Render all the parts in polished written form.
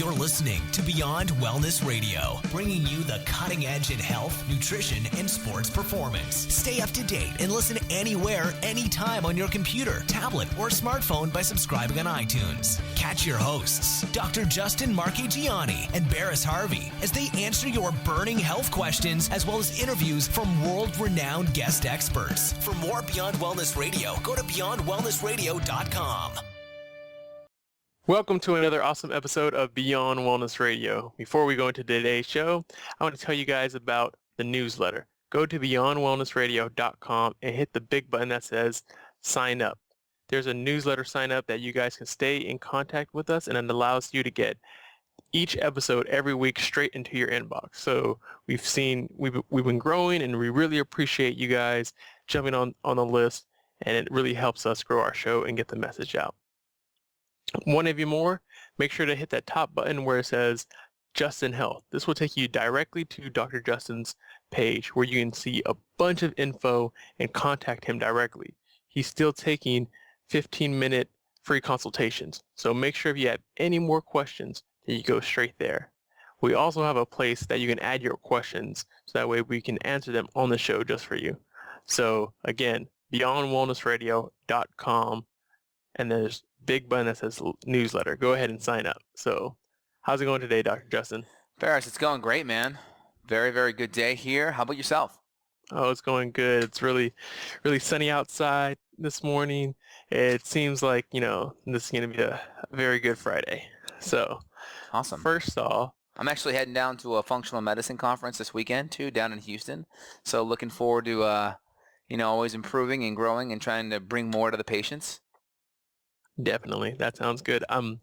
You're listening to Beyond Wellness Radio, bringing you the cutting edge in health, nutrition, and sports performance. Stay up to date and listen anywhere, anytime on your computer, tablet, or smartphone by subscribing on iTunes. Catch your hosts, Dr. Justin Marchegiani and Barris Harvey, as they answer your burning health questions, as well as interviews from world-renowned guest experts. For more Beyond Wellness Radio, go to beyondwellnessradio.com. Welcome to another awesome episode of Beyond Wellness Radio. Before we go into today's show, I want to tell you guys about the newsletter. Go to beyondwellnessradio.com and hit the big button that says sign up. There's a newsletter sign up that you guys can stay in contact with us, and it allows you to get each episode every week straight into your inbox. So we've been growing, and we really appreciate you guys jumping on the list, and it really helps us grow our show and get the message out. Want to view more? Make sure to hit that top button where it says Justin Health. This will take you directly to Dr. Justin's page where you can see a bunch of info and contact him directly. He's still taking 15-minute free consultations. So make sure if you have any more questions that you go straight there. We also have a place that you can add your questions so that way we can answer them on the show just for you. So again, beyondwellnessradio.com, and there's big button that says newsletter. Go ahead and sign up. So how's it going today, Dr. Justin? Barris, it's going great, man. Very, very good day here. How about yourself? Oh, it's going good. It's really, really sunny outside this morning. It seems like, this is going to be a very good Friday. So awesome. First off, I'm actually heading down to a functional medicine conference this weekend too, down in Houston. So looking forward to, always improving and growing and trying to bring more to the patients. Definitely. That sounds good. I'm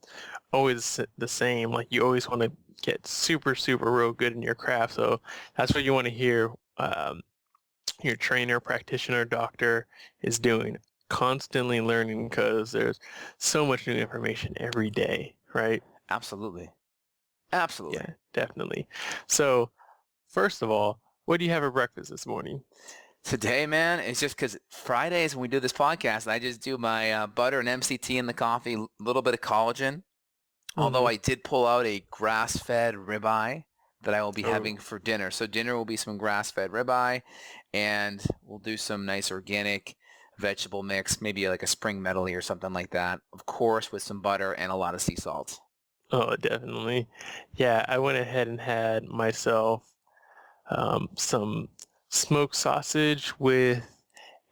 always the same. Like, you always want to get super, super real good in your craft. So that's what you want to hear your trainer, practitioner, doctor is doing. Constantly learning, because there's so much new information every day, right? Absolutely. Yeah, definitely. So first of all, what do you have for breakfast this morning? Today, man, it's just because Fridays when we do this podcast, I just do my butter and MCT in the coffee, a little bit of collagen. Although I did pull out a grass-fed ribeye that I will be having for dinner. So dinner will be some grass-fed ribeye, and we'll do some nice organic vegetable mix, maybe like a spring medley or something like that. Of course, with some butter and a lot of sea salt. Oh, definitely. Yeah, I went ahead and had myself some smoked sausage with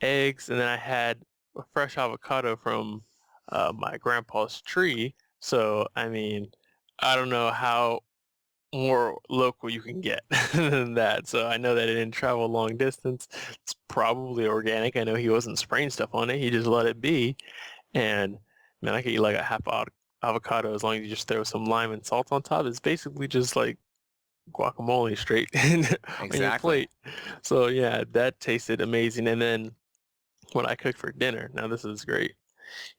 eggs, and then I had a fresh avocado from my grandpa's tree. So, I don't know how more local you can get than that. So I know that it didn't travel long distance. It's probably organic. I know he wasn't spraying stuff on it. He just let it be. And man, I could eat like a half avocado as long as you just throw some lime and salt on top. It's basically just like guacamole straight on your plate. So yeah, that tasted amazing. And then what I cooked for dinner, now this is great.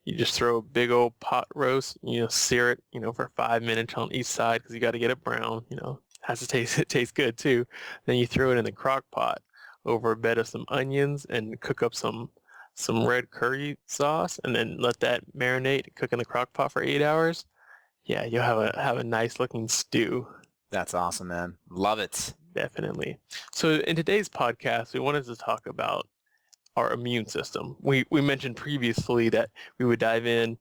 You just throw a big old pot roast, sear it, for 5 minutes on each side, because you got to get it brown, has to taste, it tastes good too. Then you throw it in the crock pot over a bed of some onions and cook up some red curry sauce, and then let that marinate, cook in the crock pot for 8 hours. Yeah, you'll have a nice looking stew. That's awesome, man. Love it. Definitely. So in today's podcast, we wanted to talk about our immune system. We mentioned previously that we would dive in,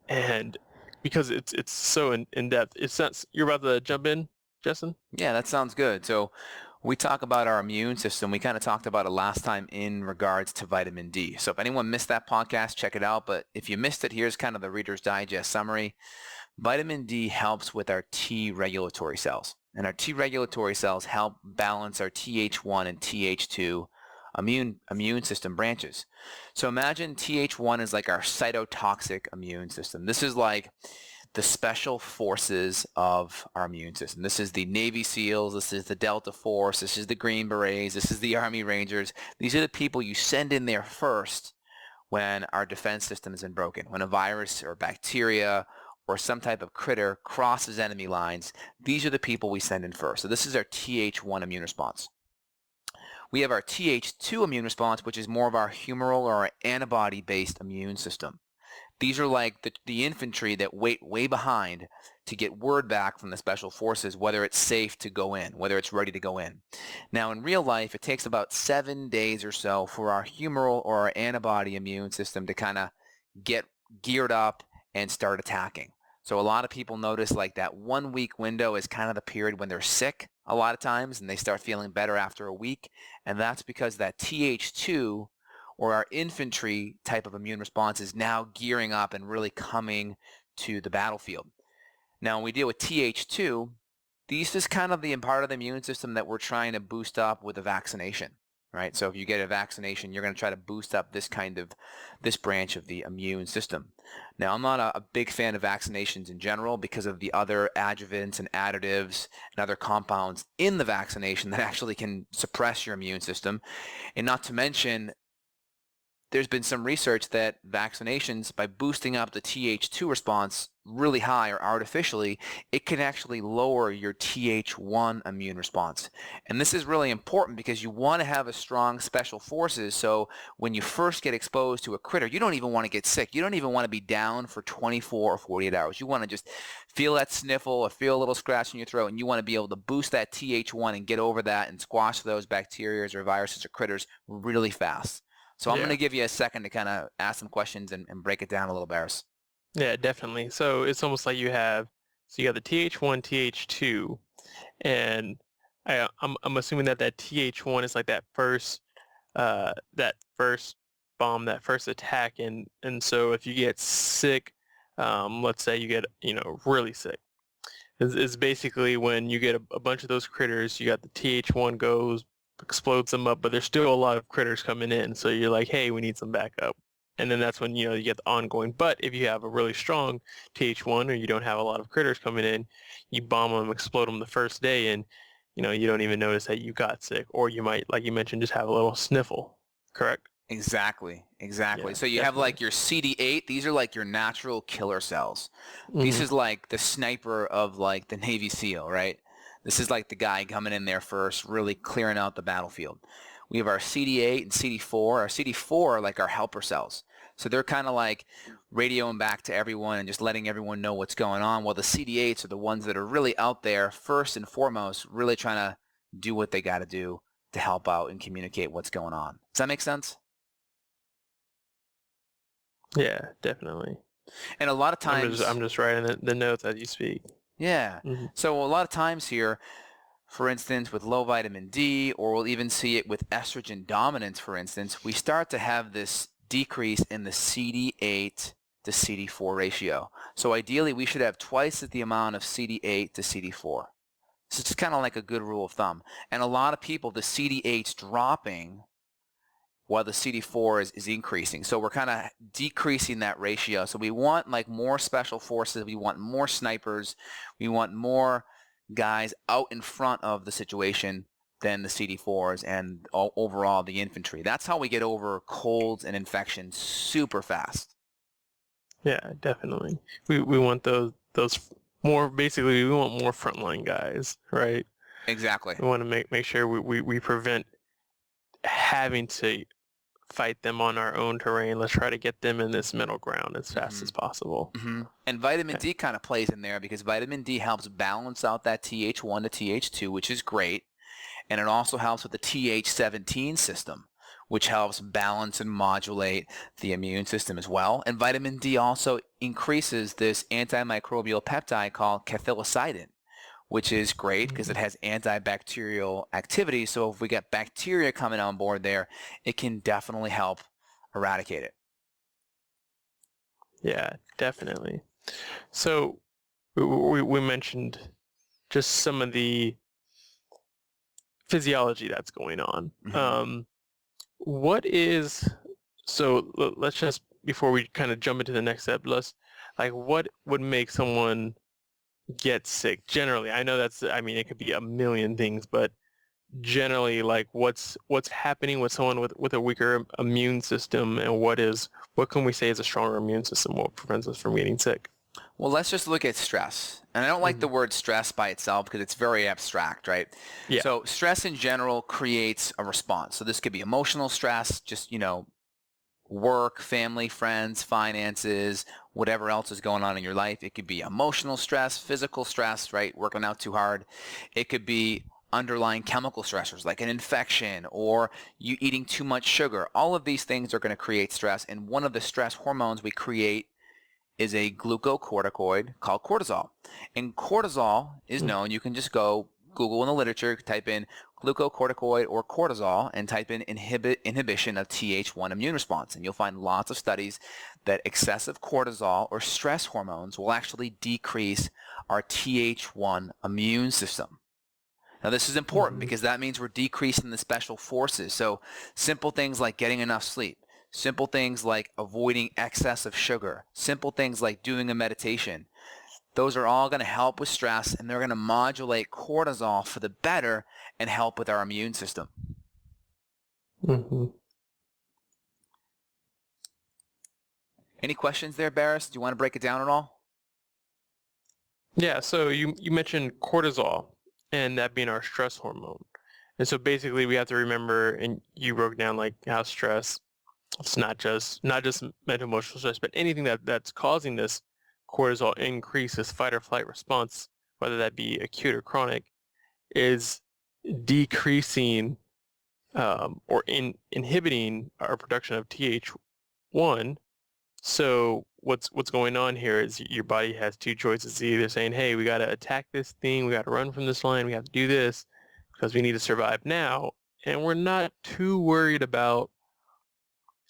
and because it's so in depth. You're about to jump in, Justin? Yeah, that sounds good. So we talk about our immune system. We kind of talked about it last time in regards to vitamin D. So if anyone missed that podcast, check it out. But if you missed it, here's kind of the Reader's Digest summary. Vitamin D helps with our T regulatory cells. And our T regulatory cells help balance our Th1 and Th2 immune system branches. So imagine Th1 is like our cytotoxic immune system. This is like the special forces of our immune system. This is the Navy SEALs, this is the Delta Force, this is the Green Berets, this is the Army Rangers. These are the people you send in there first when our defense system has been broken. When a virus or bacteria or some type of critter crosses enemy lines, these are the people we send in first. So this is our Th1 immune response. We have our Th2 immune response, which is more of our humoral or our antibody-based immune system. These are like the infantry that wait way behind to get word back from the special forces whether it's safe to go in, whether it's ready to go in. Now, in real life, it takes about 7 days or so for our humoral or our antibody immune system to kind of get geared up and start attacking. So a lot of people notice like that 1 week window is kind of the period when they're sick a lot of times, and they start feeling better after a week. And that's because that Th2 or our infantry type of immune response is now gearing up and really coming to the battlefield. Now, when we deal with Th2, this is kind of the part of the immune system that we're trying to boost up with a vaccination, right? So if you get a vaccination, you're going to try to boost up this branch of the immune system. Now, I'm not a big fan of vaccinations in general because of the other adjuvants and additives and other compounds in the vaccination that actually can suppress your immune system. And not to mention, there's been some research that vaccinations, by boosting up the Th2 response really high or artificially, it can actually lower your Th1 immune response. And this is really important because you want to have a strong special forces, so when you first get exposed to a critter, you don't even want to get sick. You don't even want to be down for 24 or 48 hours. You want to just feel that sniffle or feel a little scratch in your throat, and you want to be able to boost that Th1 and get over that and squash those bacteria or viruses or critters really fast. So I'm going to give you a second to kind of ask some questions and break it down a little, Barris. Yeah, definitely. So it's almost like you got the Th1, Th2, and I'm assuming that Th1 is like that first bomb, that first attack, and so if you get sick, let's say you get really sick, it's basically when you get a bunch of those critters, you got the Th1 goes, explodes them up, but there's still a lot of critters coming in. So you're like, hey, we need some backup. And then that's when, you get the ongoing. But if you have a really strong Th1 or you don't have a lot of critters coming in, you bomb them, explode them the first day, and, you don't even notice that you got sick. Or you might, like you mentioned, just have a little sniffle. Correct? Exactly. Yeah, So you definitely. have like your CD8. These are like your natural killer cells. This is like the sniper of like the Navy SEAL, right? This is like the guy coming in there first, really clearing out the battlefield. We have our CD8 and CD4. Our CD4 are like our helper cells. So they're kind of like radioing back to everyone and just letting everyone know what's going on, while the CD8s are the ones that are really out there first and foremost, really trying to do what they got to do to help out and communicate what's going on. Does that make sense? Yeah, definitely. And a lot of times, I'm just writing the notes as you speak. yeah. So a lot of times here, for instance, with low vitamin D, or we'll even see it with estrogen dominance, for instance, we start to have this decrease in the CD8 to CD4 ratio. So ideally, we should have twice the amount of CD8 to CD4. So it's kind of like a good rule of thumb. And a lot of people, the CD8's dropping while the CD4 is increasing. So we're kind of decreasing that ratio. So we want like more special forces. We want more snipers. We want more guys out in front of the situation than the CD4s and overall the infantry. That's how we get over colds and infections super fast. Yeah, definitely. We want those more, basically we want more frontline guys, right? Exactly. We want to make sure we prevent having to fight them on our own terrain. Let's try to get them in this middle ground as fast as possible. And vitamin D kind of plays in there because vitamin D helps balance out that Th1 to Th2, which is great. And it also helps with the Th17 system, which helps balance and modulate the immune system as well. And vitamin D also increases this antimicrobial peptide called cathelicidin, which is great because it has antibacterial activity. So if we get bacteria coming on board there, it can definitely help eradicate it. Yeah, definitely. So we mentioned just some of the physiology that's going on. Let's just, before we kind of jump into the next step, what would make someone get sick generally? I know it could be a million things, but generally, like what's happening with someone with a weaker immune system, and what can we say is a stronger immune system? What prevents us from getting sick? Well, let's just look at stress. And I don't like the word stress by itself because it's very abstract, right? Yeah. So stress in general creates a response. So this could be emotional stress, just, work, family, friends, finances, whatever else is going on in your life. It could be emotional stress, physical stress, right? Working out too hard. It could be underlying chemical stressors like an infection or you eating too much sugar. All of these things are going to create stress, and one of the stress hormones we create is a glucocorticoid called cortisol. And cortisol is known, you can just go Google in the literature, type in glucocorticoid or cortisol and type in inhibition of Th1 immune response, and you'll find lots of studies that excessive cortisol or stress hormones will actually decrease our Th1 immune system. Now this is important because that means we're decreasing the special forces. So simple things like getting enough sleep, simple things like avoiding excess of sugar, simple things like doing a meditation. Those are all going to help with stress, and they're going to modulate cortisol for the better and help with our immune system. Any questions there, Barris? Do you want to break it down at all? Yeah, so you mentioned cortisol and that being our stress hormone. And so basically we have to remember, and you broke down like how stress, it's not just mental emotional stress, but anything that's causing this cortisol increase, this fight or flight response, whether that be acute or chronic, is decreasing or inhibiting our production of Th1. So what's going on here is your body has two choices. It's either saying, hey, we got to attack this thing, we got to run from this line, we have to do this because we need to survive now, and we're not too worried about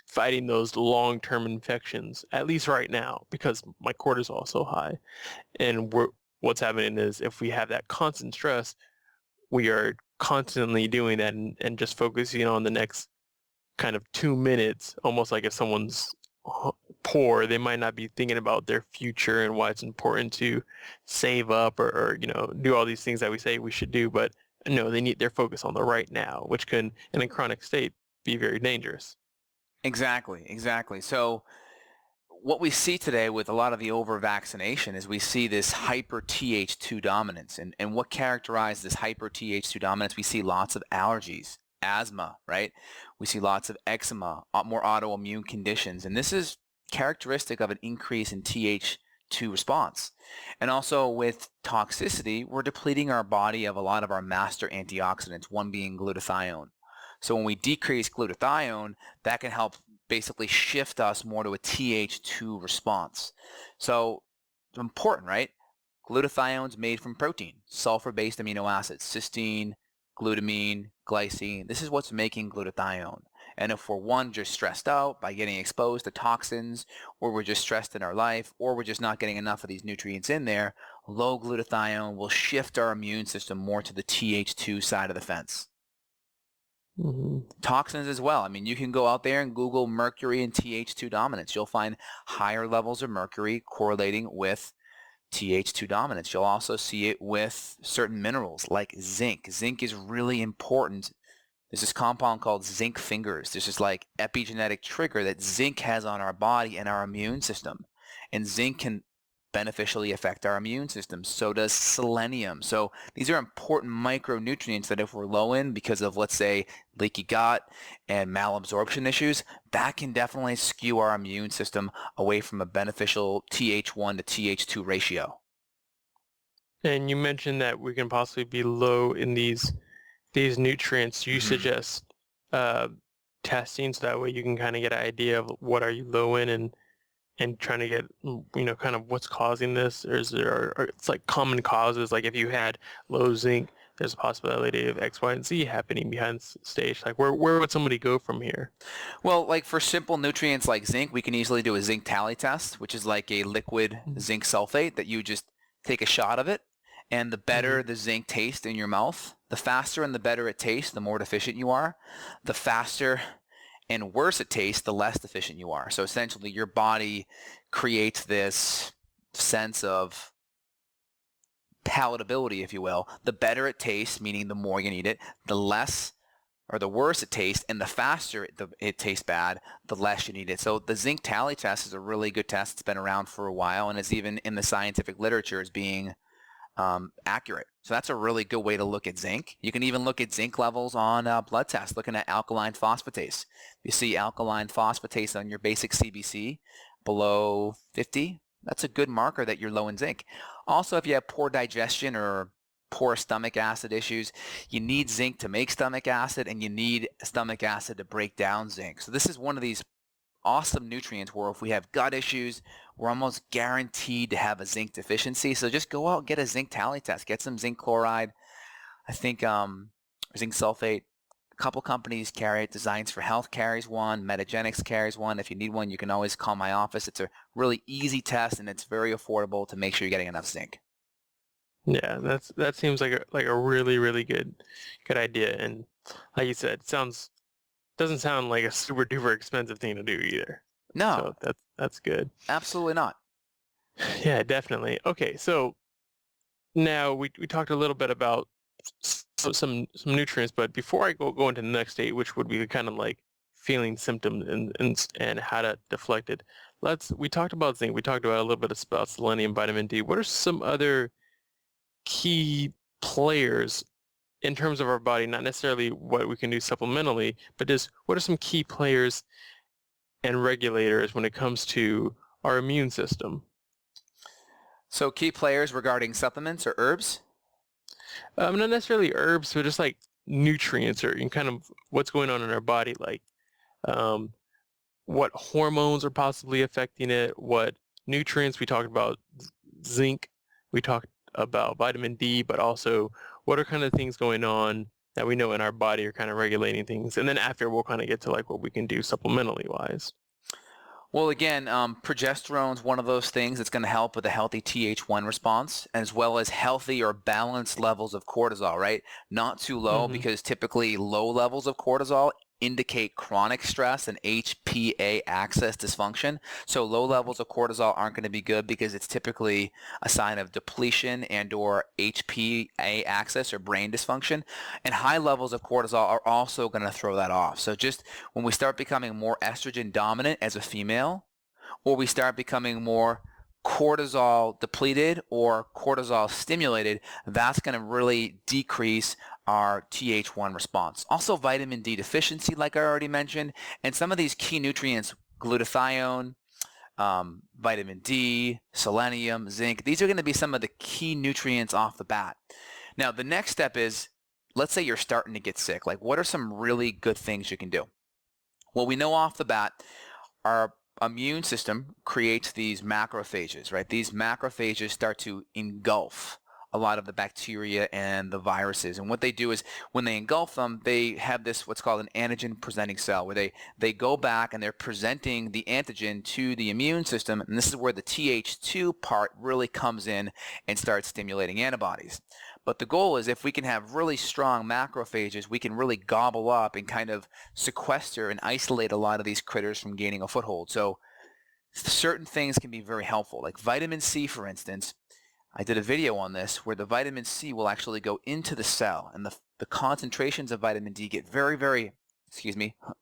fighting those long-term infections, at least right now, because my cortisol is so high. And what's happening is if we have that constant stress, we are constantly doing that and just focusing on the next kind of 2 minutes, almost like if someone's poor, they might not be thinking about their future and why it's important to save up or do all these things that we say we should do, but no, they're focused on the right now, which can, in a chronic state, be very dangerous. Exactly. So what we see today with a lot of the over-vaccination is we see this hyper Th2 dominance. And what characterizes this hyper Th2 dominance? We see lots of allergies, asthma, right? We see lots of eczema, more autoimmune conditions. And this is characteristic of an increase in Th2 response. And also with toxicity, we're depleting our body of a lot of our master antioxidants, one being glutathione. So when we decrease glutathione, that can help basically shift us more to a Th2 response. So it's important, right? Glutathione is made from protein, sulfur-based amino acids, cysteine, glutamine, glycine. This is what's making glutathione. And if we're just stressed out by getting exposed to toxins, or we're just stressed in our life, or we're just not getting enough of these nutrients in there, low glutathione will shift our immune system more to the Th2 side of the fence. Toxins as well. I mean, you can go out there and Google mercury and Th2 dominance. You'll find higher levels of mercury correlating with Th2 dominance. You'll also see it with certain minerals like zinc. Zinc is really important. There's this compound called zinc fingers. There's this like epigenetic trigger that zinc has on our body and our immune system. And zinc can beneficially affect our immune system. So does selenium. So these are important micronutrients that if we're low in because of, let's say, leaky gut and malabsorption issues, that can definitely skew our immune system away from a beneficial Th1 to Th2 ratio. And you mentioned that we can possibly be low in these nutrients. You suggest testing so that way you can kind of get an idea of what are you low in and trying to get, kind of what's causing this, or is there, or it's like common causes, like if you had low zinc, there's a possibility of X, Y, and Z happening behind the stage. Like where would somebody go from here? Well, like for simple nutrients like zinc, we can easily do a zinc tally test, which is like a liquid zinc sulfate that you just take a shot of it. And the better the zinc tastes in your mouth, the faster and the better it tastes, the more deficient you are. The faster and worse it tastes, the less deficient you are. So essentially your body creates this sense of palatability, if you will. The better it tastes, meaning the more you need it, the less or the worse it tastes, and the faster it tastes bad, the less you need it. So the zinc tally test is a really good test. It's been around for a while, and it's even in the scientific literature as being accurate. So that's a really good way to look at zinc. You can even look at zinc levels on blood tests, looking at alkaline phosphatase. You see alkaline phosphatase on your basic CBC below 50, that's a good marker that you're low in zinc. Also, if you have poor digestion or poor stomach acid issues, you need zinc to make stomach acid, and you need stomach acid to break down zinc. So this is one of these awesome nutrients where if we have gut issues, we're almost guaranteed to have a zinc deficiency. So just go out and get a zinc tally test, get some zinc chloride. I think zinc sulfate, a couple companies carry it. Designs for Health carries one, Metagenics carries one. If you need one, you can always call my office. It's a really easy test, and it's very affordable to make sure you're getting enough zinc. Yeah, that seems like a really, really good idea. And like you said, doesn't sound like a super duper expensive thing to do either. No, So that's good. absolutely not. Yeah, definitely. Okay, so now we talked a little bit about some nutrients, but before I go into the next state, which would be kind of like feeling symptoms and how to deflect it. We talked about zinc. We talked about a little bit about selenium, vitamin D. What are some other key players in terms of our body, not necessarily what we can do supplementally, but just what are some key players and regulators when it comes to our immune system? So key players regarding supplements or herbs? Not necessarily herbs, but just like nutrients or kind of what's going on in our body, like um, what hormones are possibly affecting it, what nutrients. We talked about zinc, we talked about vitamin D, but also what are kind of things going on that we know in our body are kind of regulating things. And then after we'll kind of get to like what we can do supplementally wise. Well, again, progesterone is one of those things that's going to help with a healthy Th1 response, as well as healthy or balanced levels of cortisol, right? Not too low, because typically low levels of cortisol indicate chronic stress and HPA axis dysfunction. So low levels of cortisol aren't going to be good because it's typically a sign of depletion and or HPA axis or brain dysfunction. And high levels of cortisol are also going to throw that off. So just when we start becoming more estrogen dominant as a female, or we start becoming more cortisol depleted or cortisol stimulated, that's going to really decrease our Th1 response. Also vitamin D deficiency, like I already mentioned, and some of these key nutrients, glutathione, vitamin D, selenium, zinc, these are going to be some of the key nutrients off the bat. Now, the next step is, let's say you're starting to get sick. Like, what are some really good things you can do? Well, we know off the bat, our immune system creates these macrophages, right? These macrophages start to engulf a lot of the bacteria and the viruses. And what they do is when they engulf them, they have this what's called an antigen presenting cell, where they go back and they're presenting the antigen to the immune system. And this is where the Th2 part really comes in and starts stimulating antibodies. But the goal is if we can have really strong macrophages, we can really gobble up and kind of sequester and isolate a lot of these critters from gaining a foothold. So certain things can be very helpful. Like vitamin C, for instance, I did a video on this where the vitamin C will actually go into the cell, and the concentrations of vitamin D get very,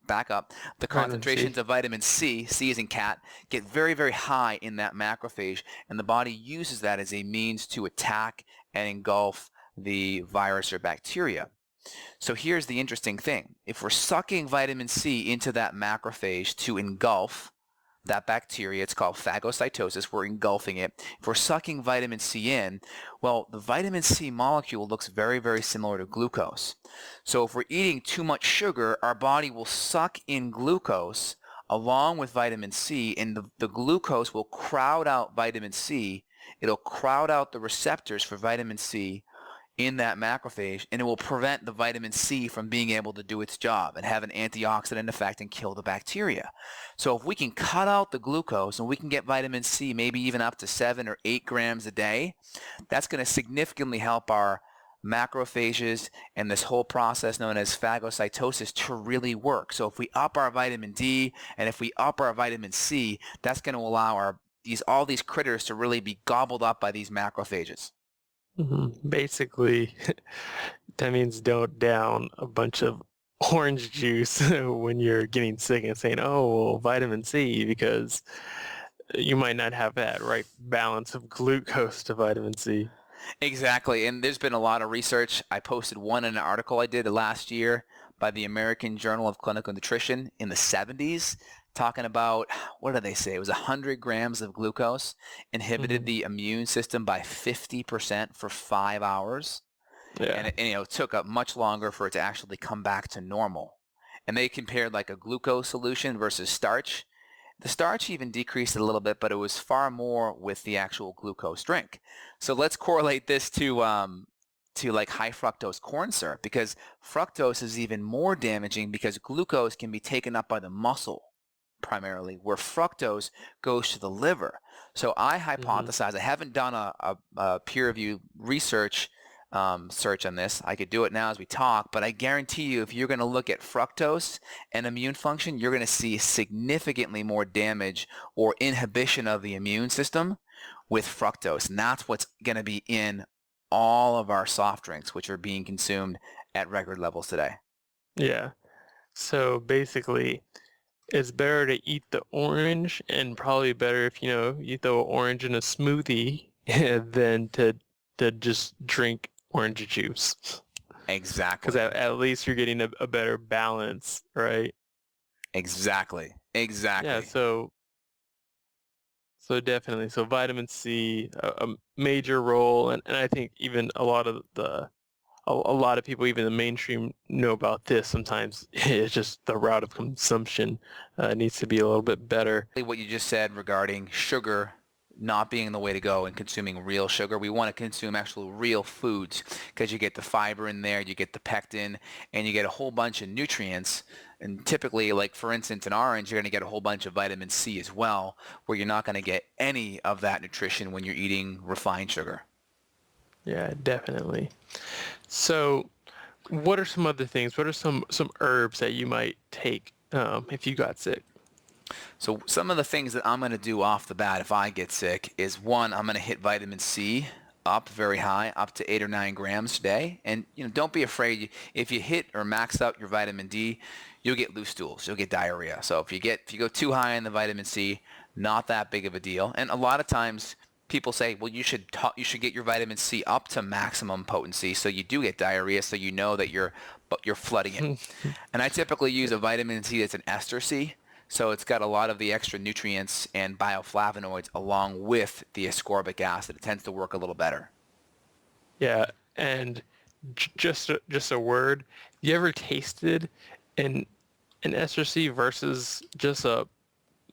back up. The concentrations of vitamin C, C as in cat, get very high in that macrophage, and the body uses that as a means to attack and engulf the virus or bacteria. So here's the interesting thing. If we're sucking vitamin C into that macrophage to engulf that bacteria, it's called phagocytosis, we're engulfing it. If we're sucking vitamin C in, well, the vitamin C molecule looks very similar to glucose. So if we're eating too much sugar, our body will suck in glucose along with vitamin C, and the glucose will crowd out vitamin C. It'll crowd out the receptors for vitamin C in that macrophage, and it will prevent the vitamin C from being able to do its job and have an antioxidant effect and kill the bacteria. So if we can cut out the glucose and we can get vitamin C maybe even up to 7 or 8 grams a day, that's going to significantly help our macrophages and this whole process known as phagocytosis to really work. So if we up our vitamin D and if we up our vitamin C, that's going to allow all these critters to really be gobbled up by these macrophages. Basically, that means don't down a bunch of orange juice when you're getting sick and saying, oh, well, vitamin C, because you might not have that right balance of glucose to vitamin C. Exactly. And there's been a lot of research. I posted one in an article I did last year by the American Journal of Clinical Nutrition in the 70s, talking about, what did they say? It was 100 grams of glucose inhibited Hmm. the immune system by 50% for 5 hours. Yeah. And it took up much longer for it to actually come back to normal. And they compared like a glucose solution versus starch. The starch even decreased a little bit, but it was far more with the actual glucose drink. So let's correlate this to like high fructose corn syrup, because fructose is even more damaging because glucose can be taken up by the muscle primarily, where fructose goes to the liver. So I Hmm. hypothesize, I haven't done a peer-reviewed research search on this. I could do it now as we talk, but I guarantee you if you're going to look at fructose and immune function, you're going to see significantly more damage or inhibition of the immune system with fructose. And that's what's going to be in all of our soft drinks, which are being consumed at record levels today. Yeah. So basically, it's better to eat the orange, and probably better if you throw an orange in a smoothie than to just drink orange juice. Because Exactly. at least you're getting a better balance, right? Exactly. Yeah. Exactly. So definitely. So vitamin C, a major role, and I think even a lot of people, even the mainstream, know about this. Sometimes it's just the route of consumption needs to be a little bit better. What you just said regarding sugar not being the way to go and consuming real sugar. We want to consume actual real foods because you get the fiber in there, you get the pectin, and you get a whole bunch of nutrients. And typically, like for instance, in orange, you're going to get a whole bunch of vitamin C as well, where you're not going to get any of that nutrition when you're eating refined sugar. Yeah, definitely. So, what are some other things? What are some herbs that you might take if you got sick? So some of the things that I'm going to do off the bat if I get sick is, one, I'm going to hit vitamin C up very high, up to 8 or 9 grams a day. And don't be afraid. If you hit or max out your vitamin D, you'll get loose stools. You'll get diarrhea. So if you go too high in the vitamin C, not that big of a deal. And a lot of times people say, well, you should get your vitamin C up to maximum potency so you do get diarrhea, so you know that you're flooding it. And I typically use a vitamin C that's an ester C. So it's got a lot of the extra nutrients and bioflavonoids along with the ascorbic acid. It tends to work a little better. Yeah, and just a word. You ever tasted an ester C versus just a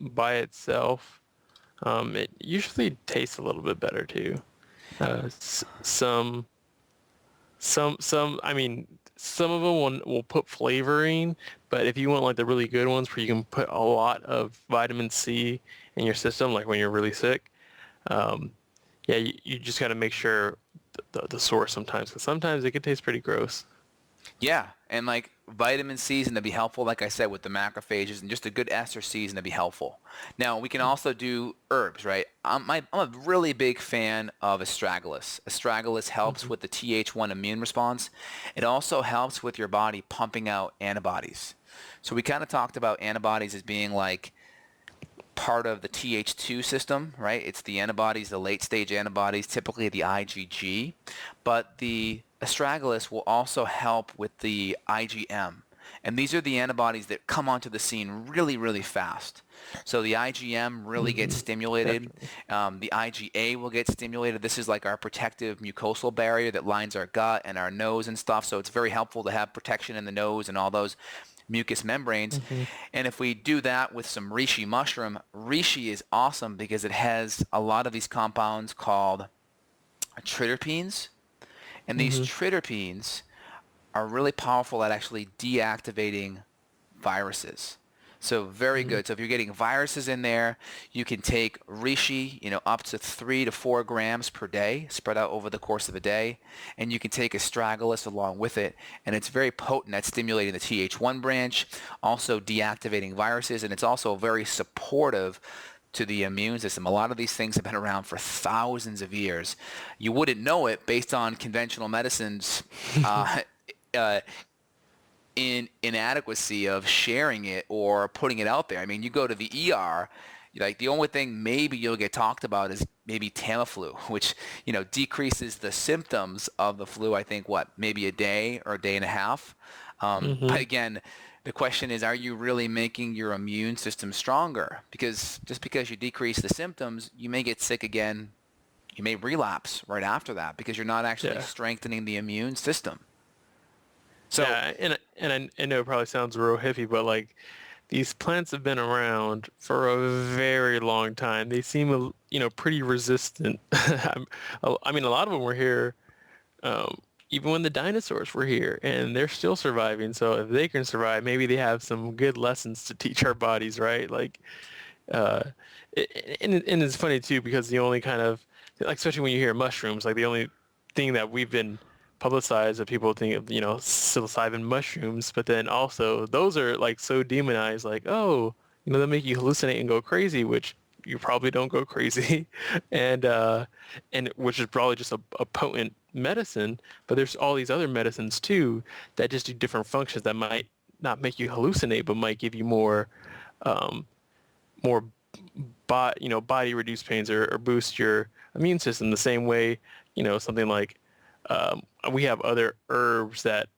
by itself? It usually tastes a little bit better too. Some. I mean, some of them will put flavoring, but if you want like the really good ones where you can put a lot of vitamin C in your system, like when you're really sick, um, yeah, you just got to make sure the source sometimes, because sometimes it can taste pretty gross. Yeah, and like vitamin C is going to be helpful, like I said, with the macrophages, and just a good ester C is going to be helpful. Now, we can also do herbs, right? I'm a really big fan of astragalus. Astragalus helps Hmm. with the Th1 immune response. It also helps with your body pumping out antibodies. So we kind of talked about antibodies as being like part of the Th2 system, right? It's the antibodies, the late stage antibodies, typically the IgG, but the astragalus will also help with the IgM. And these are the antibodies that come onto the scene really, really fast. So the IgM really gets Hmm. stimulated. Definitely. The IgA will get stimulated. This is like our protective mucosal barrier that lines our gut and our nose and stuff. So it's very helpful to have protection in the nose and all those mucous membranes. Hmm. And if we do that with some reishi mushroom, reishi is awesome because it has a lot of these compounds called triterpenes. And these Hmm. triterpenes are really powerful at actually deactivating viruses. So very Hmm. good. So if you're getting viruses in there, you can take reishi, up to 3 to 4 grams per day, spread out over the course of a day, and you can take astragalus along with it, and it's very potent at stimulating the Th1 branch, also deactivating viruses, and it's also very supportive to the immune system. A lot of these things have been around for thousands of years. You wouldn't know it based on conventional medicine's uh, uh, inadequacy of sharing it or putting it out there. I mean, you go to the ER, Like the only thing maybe you'll get talked about is maybe Tamiflu, which, decreases the symptoms of the flu, I think, maybe a day or a day and a half. But again, the question is, are you really making your immune system stronger? Because just because you decrease the symptoms, you may get sick again. You may relapse right after that because you're not actually strengthening the immune system. So, yeah, and I know it probably sounds real hippie, but like these plants have been around for a very long time. They seem, pretty resistant. I mean, a lot of them were here um, even when the dinosaurs were here, and they're still surviving. So if they can survive, maybe they have some good lessons to teach our bodies, right? Like, uh, and it's funny too because the only kind of like, especially when you hear mushrooms, like the only thing that we've been publicized that people think of, psilocybin mushrooms, but then also those are like so demonized, like, oh, they make you hallucinate and go crazy, which you probably don't go crazy, and which is probably just a potent medicine. But there's all these other medicines too that just do different functions that might not make you hallucinate, but might give you um, more body reduced pains or boost your immune system the same way, something like we have other herbs that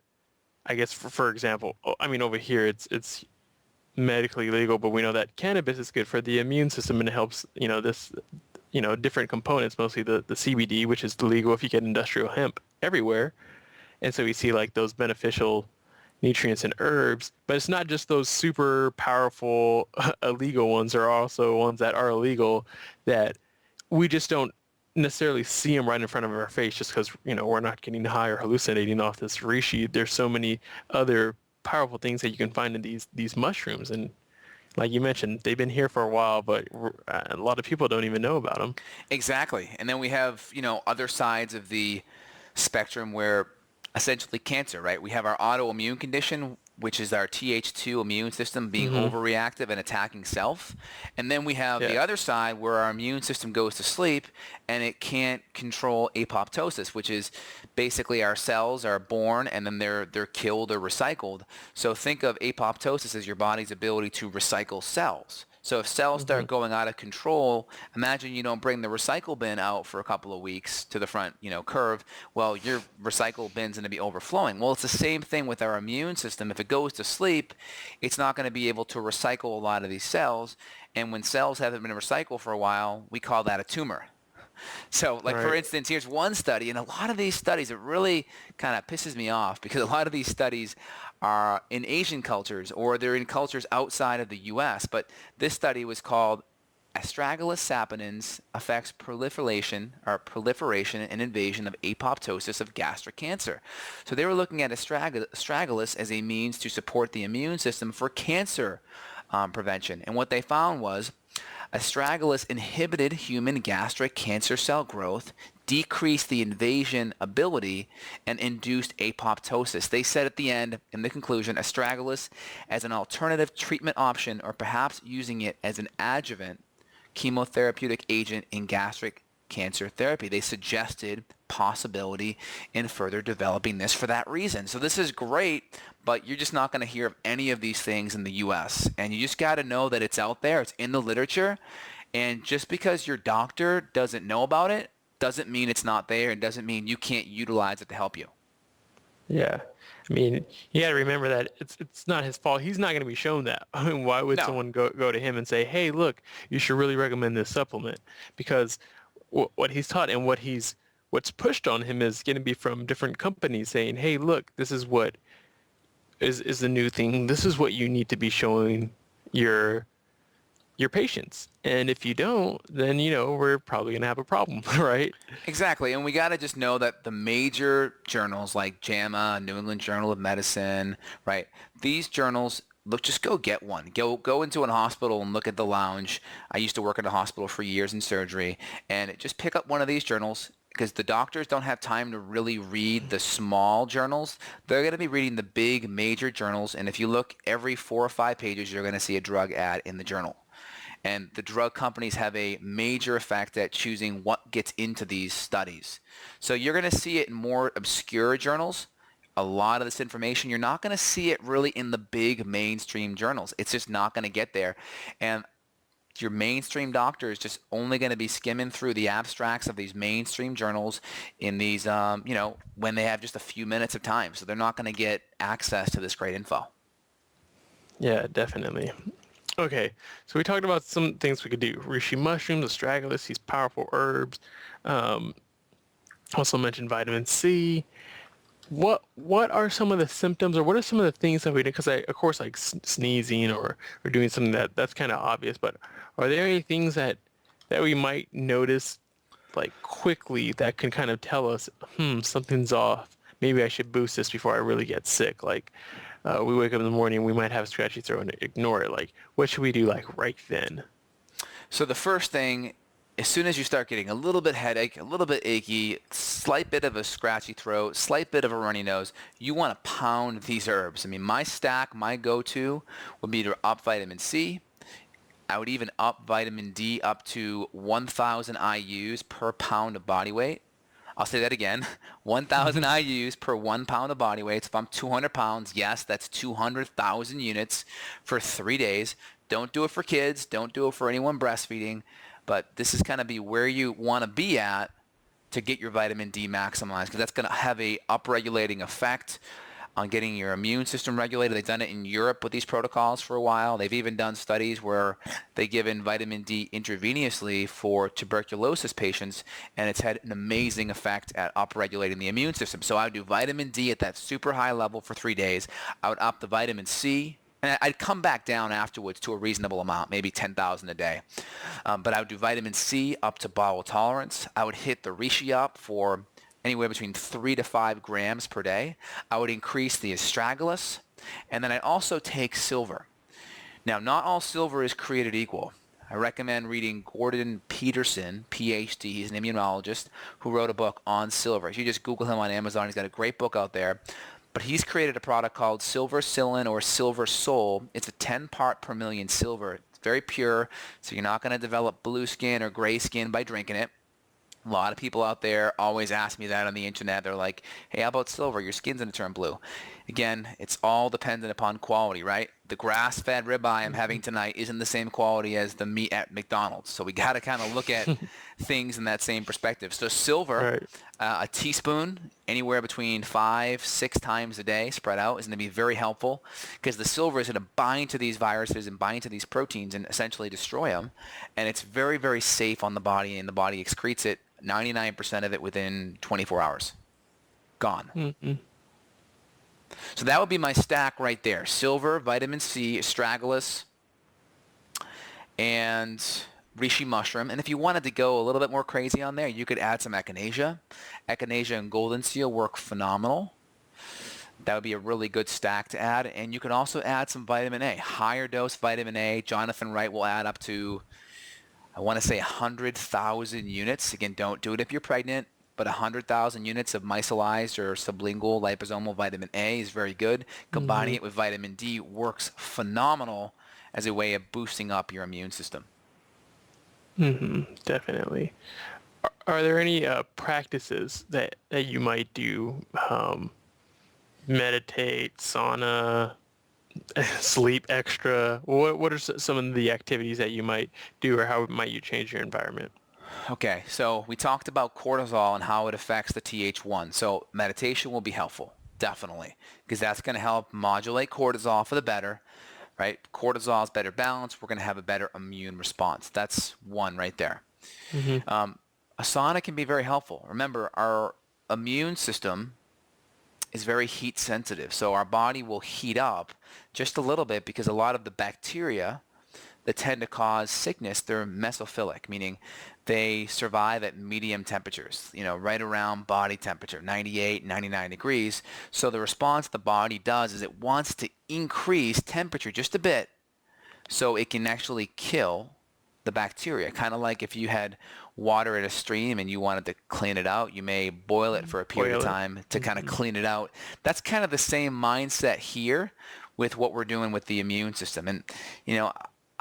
I guess for example, I mean over here it's medically legal, but we know that cannabis is good for the immune system and it helps, this, different components, mostly the CBD, which is legal if you get industrial hemp everywhere. And so we see like those beneficial nutrients and herbs, but it's not just those super powerful illegal ones. There are also ones that are illegal that we just don't necessarily see them right in front of our face just because, we're not getting high or hallucinating off this reishi. There's so many other powerful things that you can find in these mushrooms. And like you mentioned, they've been here for a while, but a lot of people don't even know about them. exactly. And then we have, other sides of the spectrum where essentially cancer, right? We have our autoimmune condition, which is our Th2 immune system being overreactive and attacking self. And then we have the other side where our immune system goes to sleep and it can't control apoptosis, which is basically our cells are born and then they're killed or recycled. So think of apoptosis as your body's ability to recycle cells. So if cells start going out of control, imagine you don't bring the recycle bin out for a couple of weeks to the front, curve. Well, your recycle bin's going to be overflowing. Well, it's the same thing with our immune system. If it goes to sleep, it's not going to be able to recycle a lot of these cells. And when cells haven't been recycled for a while, we call that a tumor. So like, for instance, here's one study, and a lot of these studies, it really kind of pisses me off because a lot of these studies are in Asian cultures or they're in cultures outside of the U.S. But this study was called Astragalus saponins affects proliferation and invasion of apoptosis of gastric cancer. So they were looking at astragalus as a means to support the immune system for cancer prevention. And what they found was astragalus inhibited human gastric cancer cell growth, decreased the invasion ability, and induced apoptosis. They said at the end, in the conclusion, astragalus as an alternative treatment option or perhaps using it as an adjuvant chemotherapeutic agent in gastric cancer therapy. They suggested possibility in further developing this for that reason. So this is great, but you're just not going to hear of any of these things in the U.S. And you just got to know that it's out there. It's in the literature. And just because your doctor doesn't know about it doesn't mean it's not there. It doesn't mean you can't utilize it to help you. Yeah. I mean, you got to remember that it's not his fault. He's not going to be shown that. I mean, why would someone go to him and say, hey, look, you should really recommend this supplement? Because what he's taught and what's pushed on him is going to be from different companies saying, hey, look, this is what is the new thing. This is what you need to be showing your patients. And if you don't, then, we're probably going to have a problem, right? Exactly. And we got to just know that the major journals like JAMA, New England Journal of Medicine, right? These journals, look, just go get one. Go into a hospital and look at the lounge. I used to work in a hospital for years in surgery, and just pick up one of these journals because the doctors don't have time to really read the small journals. They're going to be reading the big major journals, and if you look every 4 or 5 pages, you're going to see a drug ad in the journal. And the drug companies have a major effect at choosing what gets into these studies. So you're going to see it in more obscure journals. A lot of this information, you're not going to see it really in the big mainstream journals. It's just not going to get there. And your mainstream doctor is just only going to be skimming through the abstracts of these mainstream journals in these, when they have just a few minutes of time. So they're not going to get access to this great info. Yeah, definitely. Okay, so we talked about some things we could do. Reishi mushrooms, astragalus, these powerful herbs. Um, Also mentioned vitamin C. What are some of the symptoms, or what are some of the things that we do? Because of course, like sneezing or doing something that's kind of obvious. But are there any things that we might notice like quickly that can kind of tell us, something's off. Maybe I should boost this before I really get sick. Like we wake up in the morning, we might have a scratchy throat and ignore it. Like what should we do like right then? So the first thing, as soon as you start getting a little bit headache, a little bit achy, slight bit of a scratchy throat, slight bit of a runny nose, you want to pound these herbs. I mean, my stack, my go-to would be to up vitamin C. I would even up vitamin D up to 1,000 IUs per pound of body weight. I'll say that again, 1,000 IUs per 1 pound of body weight. So if I'm 200 pounds, yes, that's 200,000 units for 3 days. Don't do it for kids. Don't do it for anyone breastfeeding. But this is going to be where you want to be at to get your vitamin D maximized, because that's going to have a upregulating effect on getting your immune system regulated. They've done it in Europe with these protocols for a while. They've even done studies where they've given vitamin D intravenously for tuberculosis patients, and it's had an amazing effect at upregulating the immune system. So I would do vitamin D at that super high level for 3 days. I would up the vitamin C, and I'd come back down afterwards to a reasonable amount, maybe 10,000 a day. But I would do vitamin C up to bowel tolerance. I would hit the reishi up for anywhere between 3 to 5 grams per day. I would increase the astragalus, and then I'd also take silver. Now, not all silver is created equal. I recommend reading Gordon Peterson, PhD. He's an immunologist who wrote a book on silver. You just Google him on Amazon. He's got a great book out there. But he's created a product called Silver Psyllin or Silver Sol. It's a 10 part per million silver. It's very pure, so you're not going to develop blue skin or gray skin by drinking it. A lot of people out there always ask me that on the internet. They're like, hey, how about silver? Your skin's going to turn blue. Again, it's all dependent upon quality, right? The grass-fed ribeye I'm having tonight isn't the same quality as the meat at McDonald's. So we got to kind of look at things in that same perspective. So silver, right. A teaspoon, anywhere between 5-6 times a day spread out is going to be very helpful, because the silver is going to bind to these viruses and bind to these proteins and essentially destroy them. And it's very, very safe on the body, and the body excretes it, 99% of it within 24 hours. Gone. Mm-hmm. So that would be my stack right there. Silver, vitamin C, astragalus, and reishi mushroom. And if you wanted to go a little bit more crazy on there, you could add some echinacea. Echinacea and golden seal work phenomenal. That would be a really good stack to add. And you can also add some vitamin A. Higher dose vitamin A. Jonathan Wright will add up to, I want to say 100,000 units. Again, don't do it if you're pregnant, but 100,000 units of micellized or sublingual liposomal vitamin A is very good. Combining it with vitamin D works phenomenal as a way of boosting up your immune system. Definitely. Are there any practices that you might do? Meditate, sauna, sleep extra. What are some of the activities that you might do, or how might you change your environment? Okay, so we talked about cortisol and how it affects the Th1. So meditation will be helpful, definitely, because that's going to help modulate cortisol for the better, right? Cortisol is better balanced. We're going to have a better immune response. That's one right there. A sauna can be very helpful. Remember, our immune system is very heat sensitive. So our body will heat up just a little bit because a lot of the bacteria that tend to cause sickness, they're mesophilic, meaning they survive at medium temperatures, right around body temperature, 98, 99 degrees. So the response the body does is it wants to increase temperature just a bit so it can actually kill the bacteria. Kind of like if you had water in a stream and you wanted to clean it out, you may boil it for a period of time to kind of clean it out. That's kind of the same mindset here with what we're doing with the immune system. And,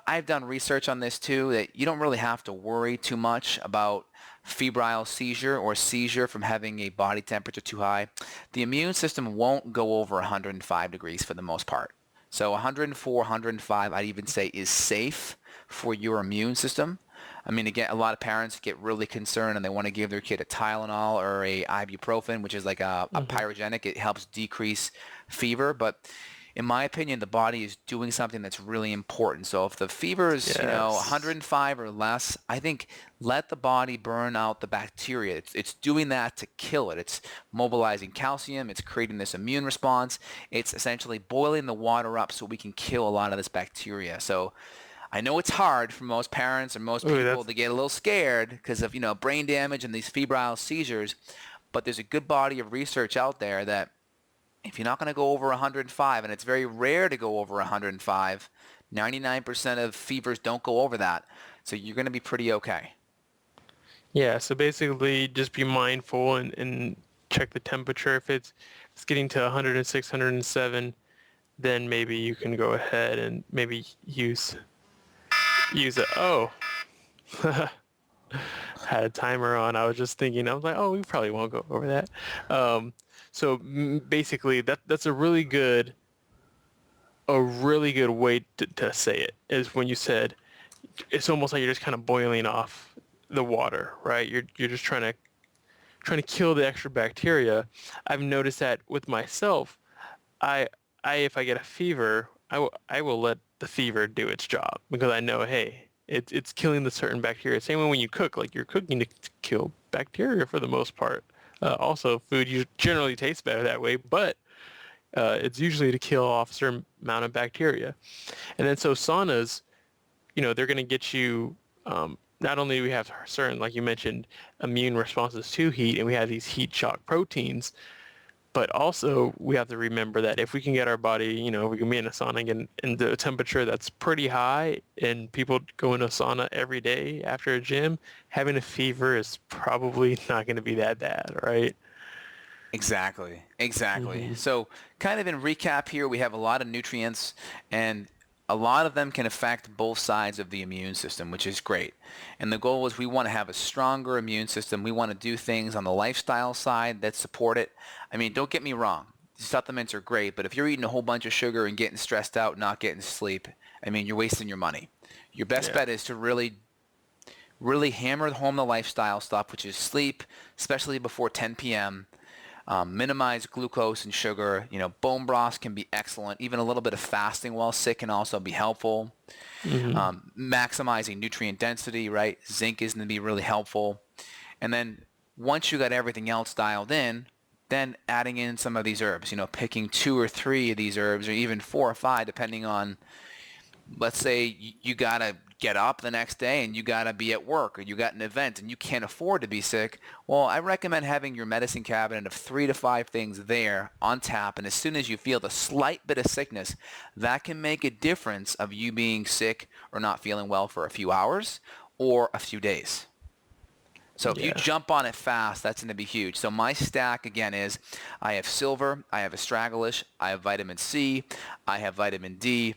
I've done research on this too, that you don't really have to worry too much about febrile seizure or seizure from having a body temperature too high. The immune system won't go over 105 degrees for the most part. So 104, 105, I'd even say is safe for your immune system. I mean, again, a lot of parents get really concerned and they want to give their kid a Tylenol or a ibuprofen, which is like a pyrogenic. It helps decrease fever. But in my opinion, the body is doing something that's really important. So if the fever is, Yes. 105 or less, I think let the body burn out the bacteria. It's doing that to kill it. It's mobilizing calcium. It's creating this immune response. It's essentially boiling the water up so we can kill a lot of this bacteria. So I know it's hard for most parents and most Ooh, people that's to get a little scared because of, brain damage and these febrile seizures, but there's a good body of research out there that if you're not going to go over 105, and it's very rare to go over 105, 99% of fevers don't go over that, so you're going to be pretty okay. yeah. So basically, just be mindful and check the temperature. If it's getting to 106, 107, then maybe you can go ahead and maybe use it. Oh, had a timer on. I was just thinking. I was like, oh, we probably won't go over that. So basically, that's a really good way to say it is when you said it's almost like you're just kind of boiling off the water, right? You're just trying to kill the extra bacteria. I've noticed that with myself. I if I get a fever, I will let the fever do its job because I know, hey, it's killing the certain bacteria. Same way when you cook, like you're cooking to kill bacteria for the most part. Also, food generally tastes better that way, but it's usually to kill off a certain amount of bacteria. And then so saunas, they're going to get you, not only do we have certain, like you mentioned, immune responses to heat, and we have these heat shock proteins, but also we have to remember that if we can get our body, we can be in a sauna and get into a temperature that's pretty high, and people go into a sauna every day after a gym, having a fever is probably not going to be that bad, right? Exactly. Exactly. Hmm. So kind of in recap here, we have a lot of nutrients and a lot of them can affect both sides of the immune system, which is great. And the goal is we want to have a stronger immune system. We want to do things on the lifestyle side that support it. I mean, don't get me wrong. Supplements are great, but if you're eating a whole bunch of sugar and getting stressed out, not getting sleep, I mean, you're wasting your money. Your best Yeah. bet is to really hammer home the lifestyle stuff, which is sleep, especially before 10 p.m., minimize glucose and sugar. Bone broths can be excellent. Even a little bit of fasting while sick can also be helpful. Hmm. Maximizing nutrient density, right? Zinc is going to be really helpful. And then once you got everything else dialed in, then adding in some of these herbs, picking 2 or 3 of these herbs or even 4 or 5, depending on, let's say you got to get up the next day and you got to be at work or you got an event and you can't afford to be sick. Well, I recommend having your medicine cabinet of 3 to 5 things there on tap. And as soon as you feel the slight bit of sickness, that can make a difference of you being sick or not feeling well for a few hours or a few days. So if you Yeah. jump on it fast, that's going to be huge. So my stack, again, is I have silver, I have astragalus, I have vitamin C, I have vitamin D,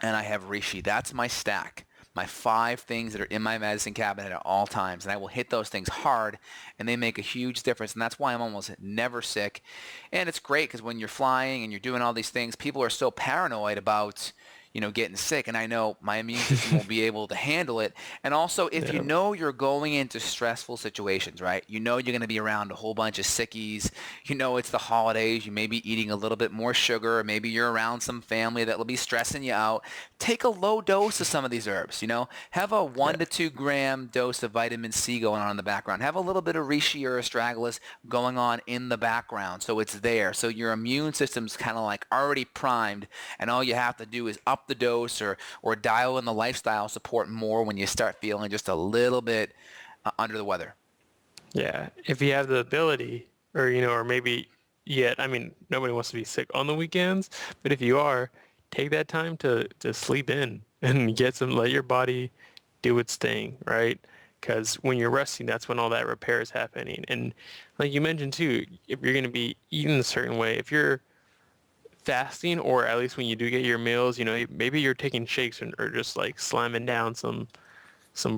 and I have reishi. That's my stack. My 5 things that are in my medicine cabinet at all times. And I will hit those things hard, and they make a huge difference. And that's why I'm almost never sick. And it's great because when you're flying and you're doing all these things, people are so paranoid about, getting sick. And I know my immune system will be able to handle it. And also, if you Yeah. know you're going into stressful situations, right? You know you're going to be around a whole bunch of sickies. You know it's the holidays. You may be eating a little bit more sugar. Maybe you're around some family that will be stressing you out. Take a low dose of some of these herbs, Have a 1 to 2 gram dose of vitamin C going on in the background. Have a little bit of reishi or astragalus going on in the background so it's there. So your immune system's kind of like already primed, and all you have to do is up the dose or dial in the lifestyle support more when you start feeling just a little bit under the weather. Yeah. If you have the ability, or maybe yet, I mean, nobody wants to be sick on the weekends, but if you are, take that time to sleep in and let your body do its thing, right? Because when you're resting, that's when all that repair is happening. And like you mentioned too, if you're going to be eating a certain way, if you're fasting, or at least when you do get your meals, maybe you're taking shakes or just like slamming down some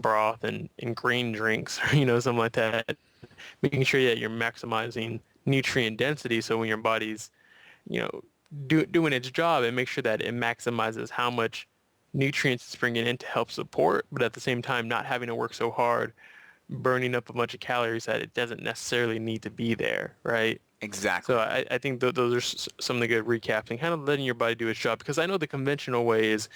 broth and green drinks, or something like that, making sure that you're maximizing nutrient density. So when your body's, you know, doing its job and make sure that it maximizes how much nutrients it's bringing in to help support, but at the same time not having to work so hard, burning up a bunch of calories that it doesn't necessarily need to be there, right? Exactly. So I think those are some of the good recaps and kind of letting your body do its job, because I know the conventional way is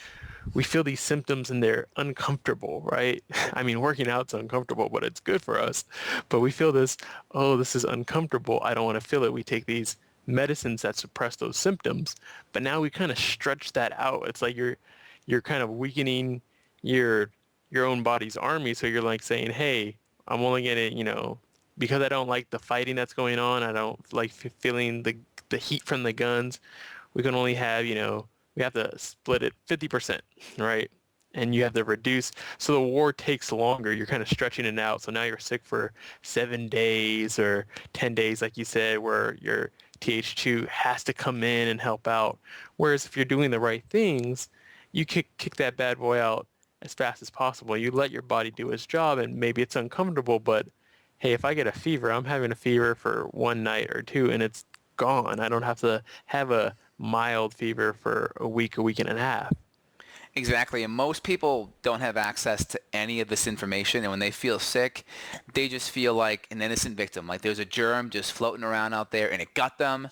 we feel these symptoms and they're uncomfortable, right? I mean, working out's uncomfortable, but it's good for us. But we feel this, oh, this is uncomfortable. I don't want to feel it. We take these medicines that suppress those symptoms, but now we kind of stretch that out. It's like you're kind of weakening your your own body's army. So you're like saying, hey, I'm only gonna, because I don't like the fighting that's going on. I don't like feeling the heat from the guns. We can only have, we have to split it 50%, right? And you have to reduce. So the war takes longer. You're kind of stretching it out. So now you're sick for 7 days or 10 days, like you said, where your TH2 has to come in and help out. Whereas if you're doing the right things, you kick that bad boy out as fast as possible. You let your body do its job, and maybe it's uncomfortable, but hey, if I get a fever, I'm having a fever for one night or two, and it's gone. I don't have to have a mild fever for a week and a half. Exactly. And most people don't have access to any of this information. And when they feel sick, they just feel like an innocent victim. Like there's a germ just floating around out there and it got them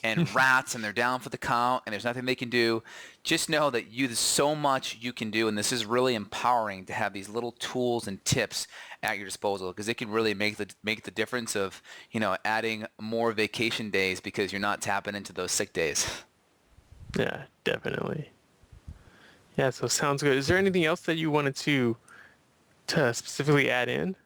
and rats and they're down for the count and there's nothing they can do. Just know that there's so much you can do. And this is really empowering to have these little tools and tips at your disposal, because it can really make the difference of, adding more vacation days because you're not tapping into those sick days. Yeah, definitely. Yeah, so sounds good. Is there anything else that you wanted to specifically add in?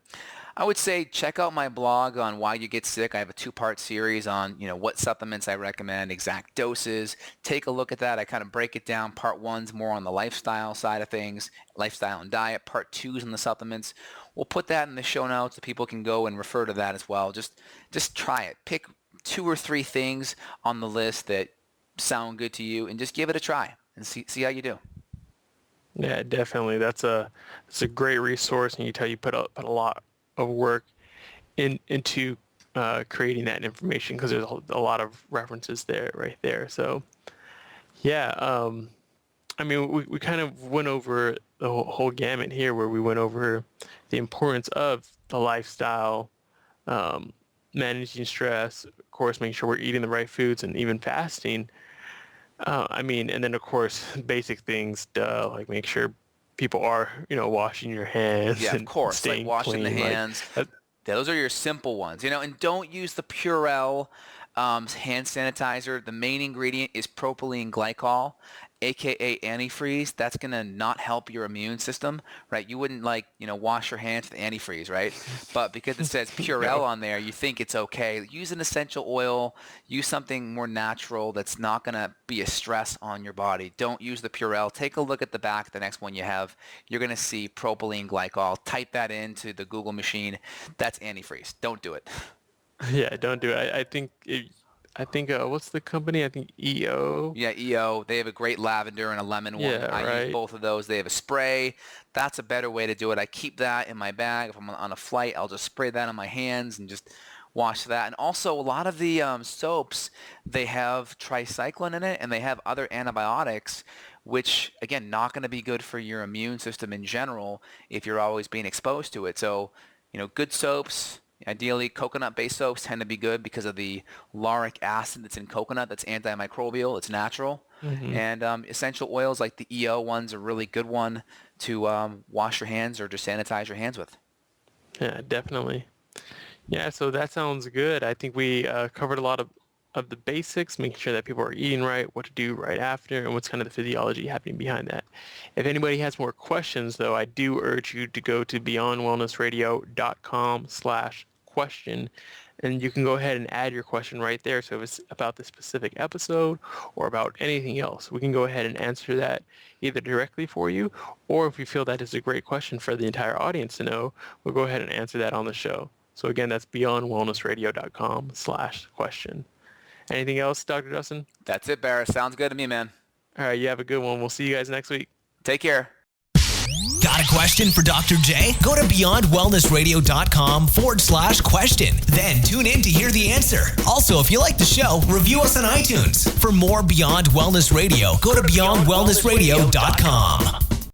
I would say check out my blog on why you get sick. I have a 2-part series on, what supplements I recommend, exact doses. Take a look at that. I kind of break it down. Part 1's more on the lifestyle side of things, lifestyle and diet. Part 2's on the supplements. We'll put that in the show notes so people can go and refer to that as well. Just try it. Pick 2 or 3 things on the list that sound good to you and just give it a try and see how you do. Yeah, definitely. That's a great resource, and you put a lot of work into creating that information, because there's a lot of references there, right there. So, yeah, I mean, we kind of went over the whole gamut here, where we went over the importance of the lifestyle, managing stress, of course, making sure we're eating the right foods, and even fasting. I mean, and then of course, basic things, like make sure people are, washing your hands. Yeah, of and course, like staying washing the clean. hands. Those are your simple ones, and don't use the Purell hand sanitizer. The main ingredient is propylene glycol, aka antifreeze. That's going to not help your immune system, right? You wouldn't wash your hands with antifreeze, right? But because it says Purell on there, you think it's okay. Use an essential oil, use something more natural that's not going to be a stress on your body. Don't use the Purell. Take a look at the back, the next one you have. You're going to see propylene glycol. Type that into the Google machine. That's antifreeze. Don't do it. Yeah, don't do it. I think what's the company? I think EO. Yeah, EO. They have a great lavender and a lemon one. Yeah, I use right. both of those. They have a spray. That's a better way to do it. I keep that in my bag. If I'm on a flight, I'll just spray that on my hands and just wash that. And also, a lot of the soaps, they have tricycline in it, and they have other antibiotics, which, again, not going to be good for your immune system in general if you're always being exposed to it. So, good soaps. Ideally, coconut-based soaps tend to be good because of the lauric acid that's in coconut. That's antimicrobial. It's natural. Hmm. And essential oils like the EO one's a really good one to wash your hands or just sanitize your hands with. Yeah, definitely. Yeah, so that sounds good. I think we covered a lot of the basics, making sure that people are eating right, what to do right after, and what's kind of the physiology happening behind that. If anybody has more questions, though, I do urge you to go to beyondwellnessradio.com/question, and you can go ahead and add your question right there. So if it's about the specific episode or about anything else, we can go ahead and answer that either directly for you, or if you feel that is a great question for the entire audience to know, we'll go ahead and answer that on the show. So again, that's beyondwellnessradio.com/question. Anything else, Dr. Dustin? That's it, Barris. Sounds good to me, man. All right, you have a good one. We'll see you guys next week. Take care. Got a question for Dr. J? Go to beyondwellnessradio.com/question. Then tune in to hear the answer. Also, if you like the show, review us on iTunes. For more Beyond Wellness Radio, go to beyondwellnessradio.com.